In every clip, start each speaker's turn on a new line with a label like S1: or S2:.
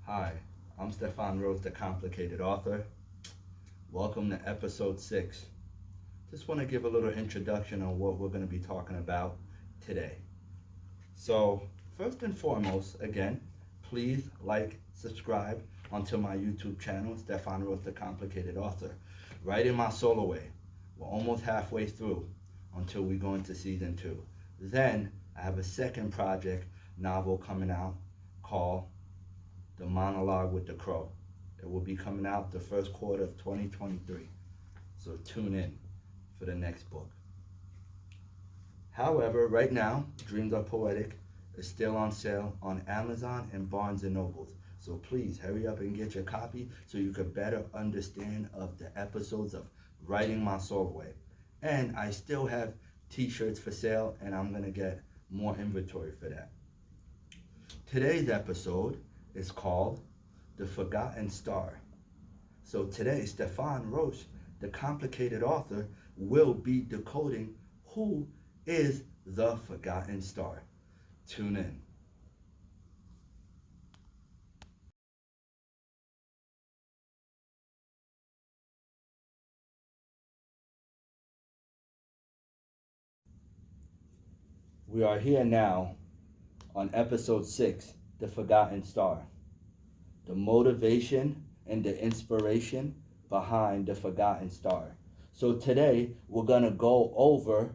S1: Hi, I'm Stefan Rose, the Complicated Author. Welcome to episode 6. Just want to give a little introduction on what we're going to be talking about today. So, first and foremost, again, please like, subscribe onto my YouTube channel, Stefan Rose, the Complicated Author. Writing my solo way. We're almost halfway through until we go into season 2. Then, I have a second project novel coming out called The Monologue with the Crow. It will be coming out the first quarter of 2023. So tune in for the next book. However, right now, Dreams Are Poetic is still on sale on Amazon and Barnes & Nobles. So please hurry up and get your copy so you can better understand of the episodes of Writing My Soul Away. And I still have t-shirts for sale, and I'm going to get more inventory for that. Today's episode is called The Forgotten Star. So today, Stefan Roche, the Complicated Author, will be decoding who is the Forgotten Star. Tune in. We are here now on episode 6, The Forgotten Star. The motivation and the inspiration behind the Forgotten Star. So today, we're going to go over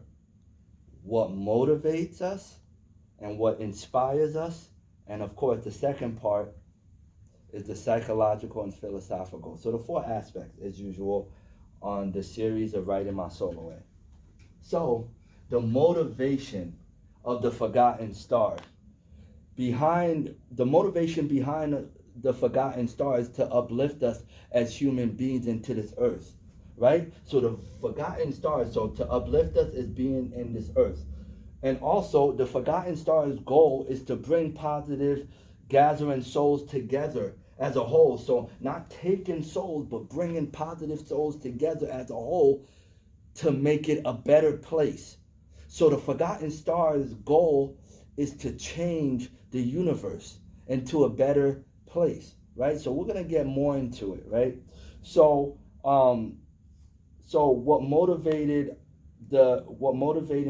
S1: what motivates us and what inspires us. And of course, the second part is the psychological and philosophical. So the 4 aspects, as usual, on the series of Writing My Soul Away. So the motivation of the Forgotten Star. The motivation behind the Forgotten Star is to uplift us as human beings into this earth, right? So the Forgotten Star, so to uplift us as being in this earth. And also, the Forgotten Star's goal is to bring positive, gathering souls together as a whole. So not taking souls, but bringing positive souls together as a whole to make it a better place. So the Forgotten Star's goal is to change the universe into a better place, right? So we're gonna get more into it, right? So, what motivated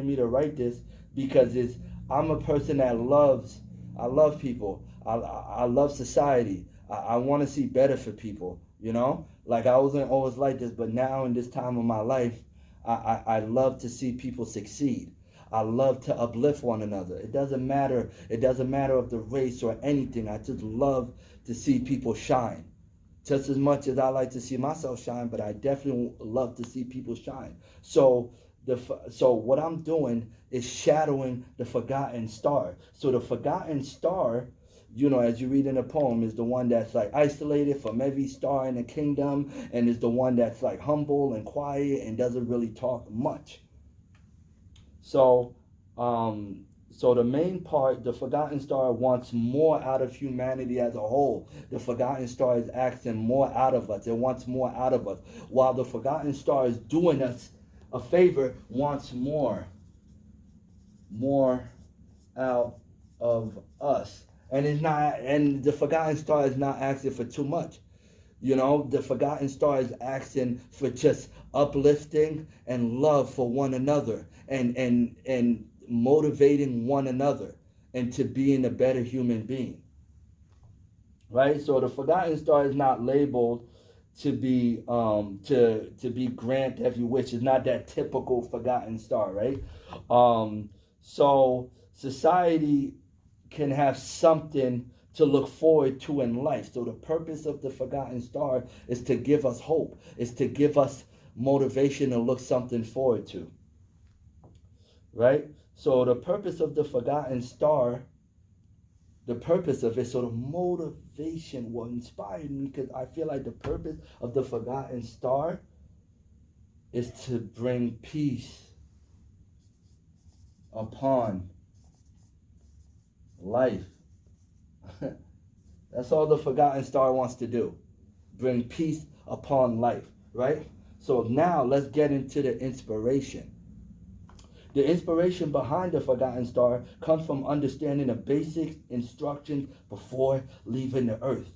S1: me to write this because I'm a person that I love people, I love society, I want to see better for people, you know. Like I wasn't always like this, but now in this time of my life, I love to see people succeed. I love to uplift one another. It doesn't matter. It doesn't matter of the race or anything. I just love to see people shine. Just as much as I like to see myself shine, but I definitely love to see people shine. So what I'm doing is shadowing the Forgotten Star. So the Forgotten Star, you know, as you read in the poem, is the one that's like isolated from every star in the kingdom, and is the one that's like humble and quiet and doesn't really talk much. So, so the main part, the Forgotten Star wants more out of humanity as a whole. The Forgotten Star is asking more out of us. It wants more out of us. While the Forgotten Star is doing us a favor, wants more out of us. And the Forgotten Star is not asking for too much. You know, the Forgotten Star is asking for just uplifting and love for one another and motivating one another into being a better human being. Right? So the Forgotten Star is not labeled to be to be grant every wish. It's not that typical Forgotten Star, right? So society can have something to look forward to in life. So the purpose of the Forgotten Star is to give us hope, is to give us motivation to look something forward to. Right? So the purpose of the Forgotten Star, the purpose of it, so the motivation, what inspired me, because I feel like the purpose of the Forgotten Star is to bring peace upon life. That's all the Forgotten Star wants to do. Bring peace upon life, right? So now let's get into the inspiration. The inspiration behind the Forgotten Star comes from understanding the basic instructions before leaving the earth.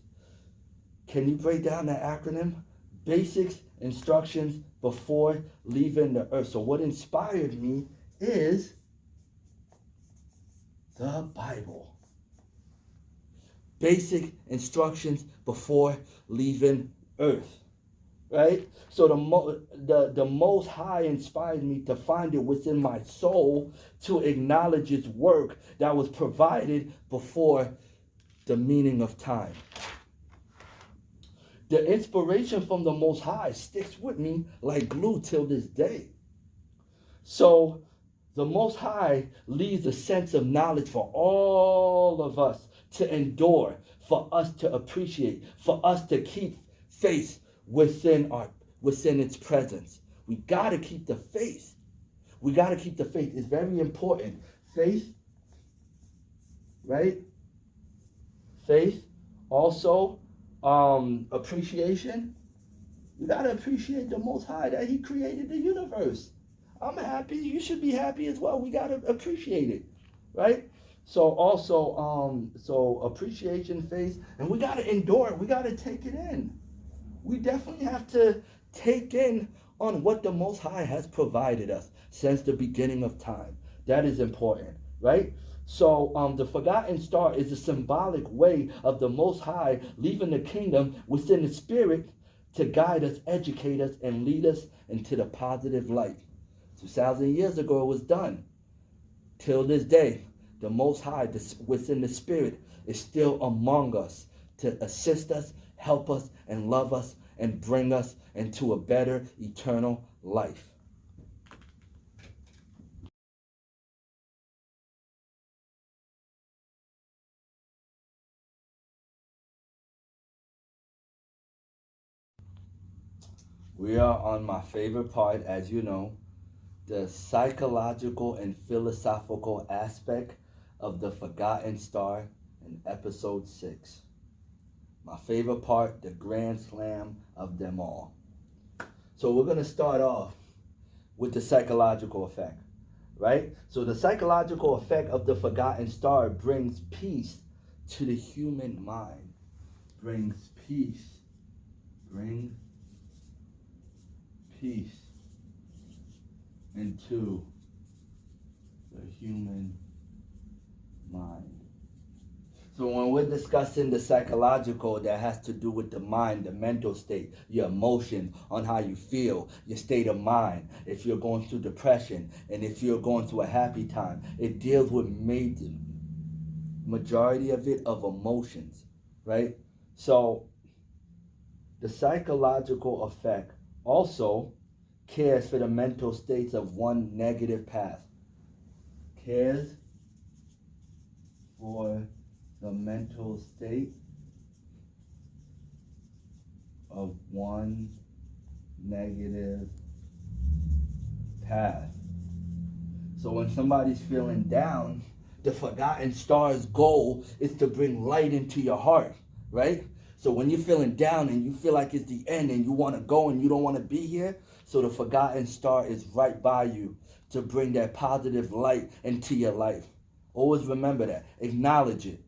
S1: Can you break down that acronym? Basics, instructions before leaving the earth. So what inspired me is the Bible. Basic instructions before leaving earth. Right? So the Most High inspired me to find it within my soul to acknowledge its work that was provided before the meaning of time. The inspiration from the Most High sticks with me like glue till this day. So the Most High leaves a sense of knowledge for all of us to endure, for us to appreciate, for us to keep faith within its presence. We got to keep the faith. We got to keep the faith. It's very important. Faith, right? Faith, also appreciation. You got to appreciate the Most High that He created the universe. I'm happy. You should be happy as well. We got to appreciate it, right? So also, so appreciation, faith, and we got to endure it. We got to take it in. We definitely have to take in on what the Most High has provided us since the beginning of time. That is important, right? So the forgotten star is a symbolic way of the Most High leaving the kingdom within the spirit to guide us, educate us, and lead us into the positive light. 2,000 years ago it was done. Till this day, the Most High within the spirit is still among us to assist us, help us, and love us, and bring us into a better eternal life. We are on my favorite part, as you know, the psychological and philosophical aspect of the Forgotten Star in episode 6. My favorite part, the grand slam of them all. So we're going to start off with the psychological effect, right? So the psychological effect of the Forgotten Star brings peace to the human mind. Brings peace. Brings peace into the human mind. So when we're discussing the psychological, that has to do with the mind, the mental state, your emotion, on how you feel, your state of mind. If you're going through depression and if you're going through a happy time, it deals with majority of it of emotions, right? So the psychological effect also cares for the mental states of one negative path. Cares for the mental state of one negative path. So when somebody's feeling down, the Forgotten Star's goal is to bring light into your heart, right? So when you're feeling down and you feel like it's the end and you want to go and you don't want to be here, so the Forgotten Star is right by you to bring that positive light into your life. Always remember that. Acknowledge it.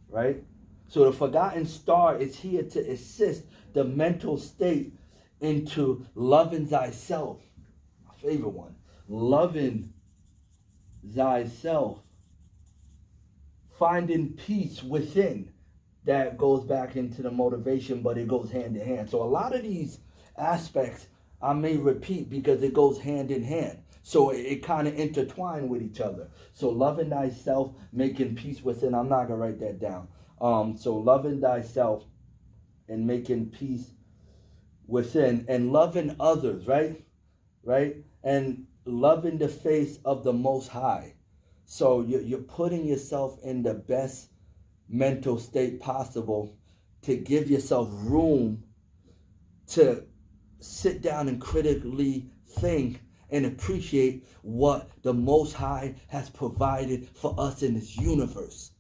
S1: Right? So the Forgotten Star is here to assist the mental state into loving thyself. My favorite one. Loving thyself. Finding peace within. That goes back into the motivation, but it goes hand in hand. So a lot of these aspects I may repeat because it goes hand in hand. So it kind of intertwine with each other. So loving thyself, making peace within. I'm not going to write that down. So loving thyself and making peace within and loving others, right? Right? And loving the face of the Most High. So you're putting yourself in the best mental state possible to give yourself room to sit down and critically think and appreciate what the Most High has provided for us in this universe.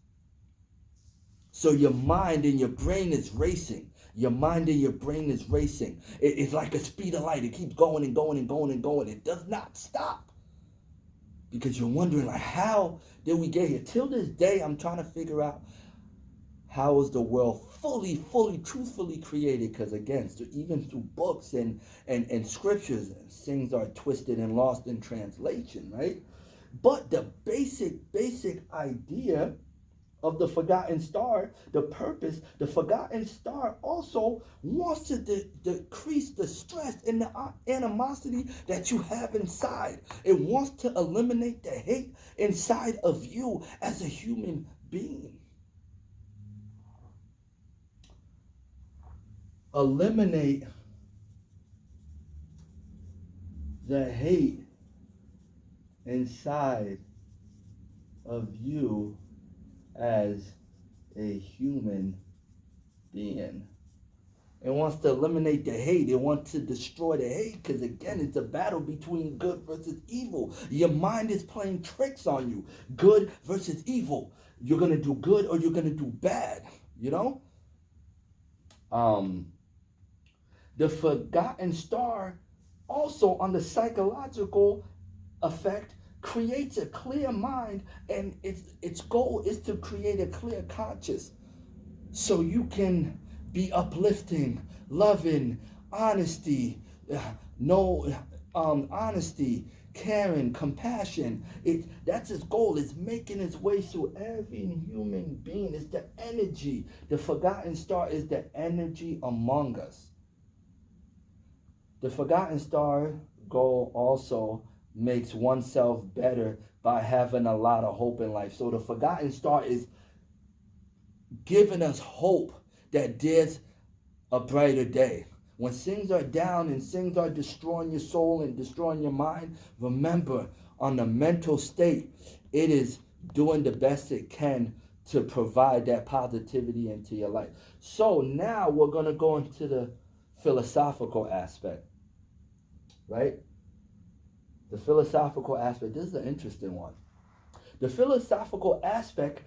S1: So your mind and your brain is racing. Your mind and your brain is racing. It's like a speed of light. It keeps going and going and going and going. It does not stop. Because you're wondering, like, how did we get here? Till this day, I'm trying to figure out How was the world fully, truthfully created? Because again, so even through books and scriptures, things are twisted and lost in translation, right? But the basic idea of the forgotten star, the purpose, the forgotten star also wants to decrease the stress and the animosity that you have inside. It wants to eliminate the hate inside of you as a human being. Eliminate the hate inside of you as a human being. It wants to eliminate the hate. It wants to destroy the hate because, again, it's a battle between good versus evil. Your mind is playing tricks on you. Good versus evil. You're going to do good or you're going to do bad, you know? The forgotten star also on the psychological effect creates a clear mind, and its goal is to create a clear conscience so you can be uplifting, loving, honesty, honesty, caring, compassion. That's his goal. It's making its way through every human being. It's the energy. The forgotten star is the energy among us. The forgotten star goal also makes oneself better by having a lot of hope in life. So the forgotten star is giving us hope that there's a brighter day. When things are down and things are destroying your soul and destroying your mind, remember, on the mental state, it is doing the best it can to provide that positivity into your life. So now we're going to go into the philosophical aspect, right? The philosophical aspect, this is an interesting one. The philosophical aspect,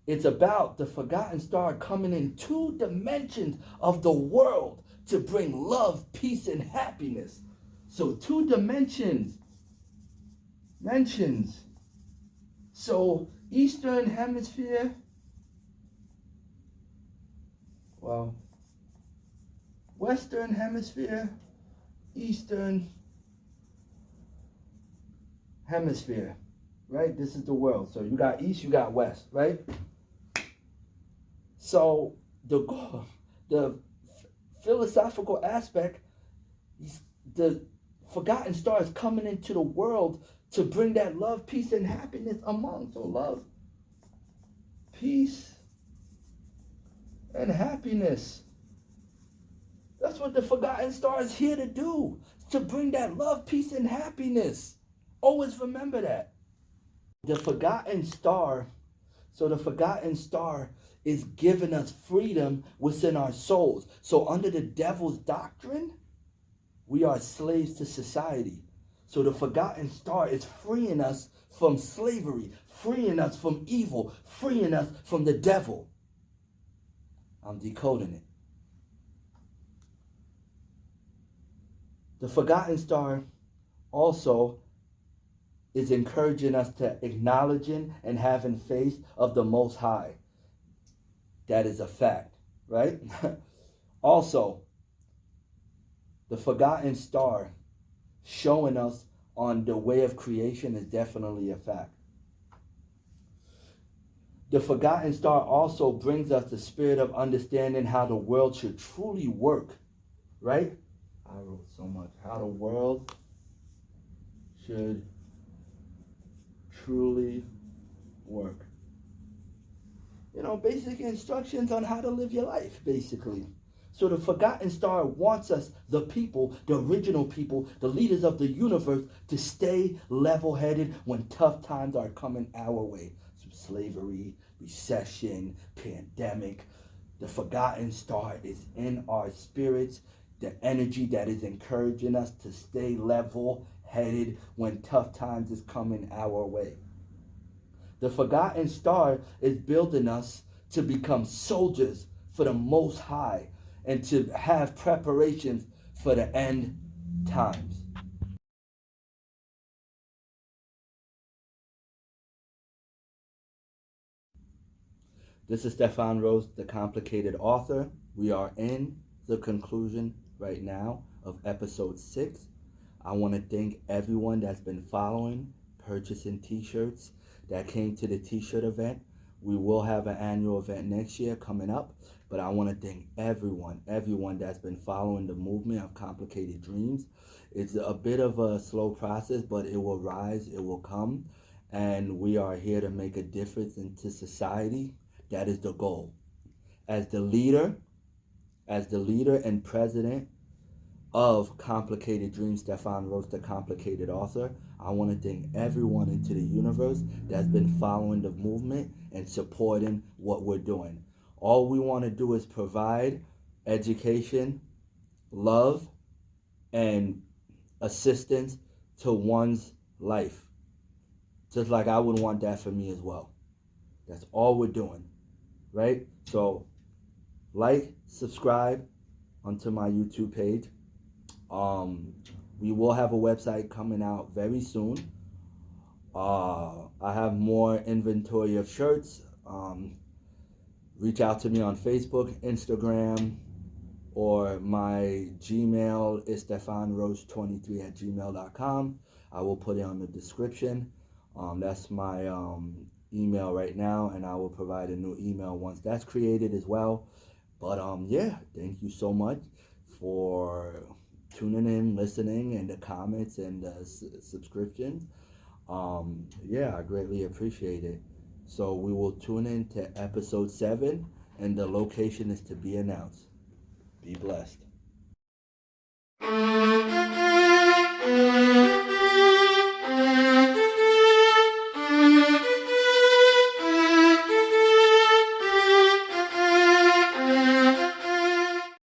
S1: it's about the forgotten star coming in 2 dimensions of the world to bring love, peace, and happiness. So 2 dimensions. So Eastern Hemisphere, well, Western Hemisphere, Eastern Hemisphere, right? This is the world. So you got East, you got West, right? So the philosophical aspect, the forgotten star is coming into the world to bring that love, peace, and happiness among. So love, peace, and happiness. That's what the forgotten star is here to do, to bring that love, peace, and happiness. Always remember that. The forgotten star, so the forgotten star is giving us freedom within our souls. So under the devil's doctrine, we are slaves to society. So the forgotten star is freeing us from slavery, freeing us from evil, freeing us from the devil. I'm decoding it. The forgotten star also is encouraging us to acknowledging and having faith of the Most High. That is a fact, right? Also, the forgotten star showing us on the way of creation is definitely a fact. The forgotten star also brings us the spirit of understanding how the world should truly work, right? I wrote so much. How the world should truly work. You know, basic instructions on how to live your life, basically. So the forgotten star wants us, the people, the original people, the leaders of the universe, to stay level-headed when tough times are coming our way. So slavery, recession, pandemic. The forgotten star is in our spirits, the energy that is encouraging us to stay level-headed when tough times is coming our way. The forgotten star is building us to become soldiers for the Most High and to have preparations for the end times. This is Stefan Rose, the complicated author. We are in the conclusion right now of episode 6. I want to thank everyone that's been following, purchasing t-shirts, that came to the t-shirt event. We will have an annual event next year coming up, but I want to thank everyone that's been following the movement of Complicated Dreams. It's a bit of a slow process, but it will rise, it will come, and we are here to make a difference into society. That is the goal. As the leader and president of Complicated Dreams, Stefan Rose, the complicated author, I want to thank everyone into the universe that's been following the movement and supporting what we're doing. All we want to do is provide education, love, and assistance to one's life. Just like I would want that for me as well. That's all we're doing, right? So, like, subscribe onto my YouTube page. We will have a website coming out very soon. I have more inventory of shirts. Reach out to me on Facebook, Instagram, or my Gmail is stefanrose23@gmail.com. I will put it on the description. That's my email right now, and I will provide a new email once that's created as well. But yeah, thank you so much for tuning in, listening, and the comments and the subscriptions. Yeah, I greatly appreciate it. So we will tune in to episode 7, and the location is to be announced. Be blessed.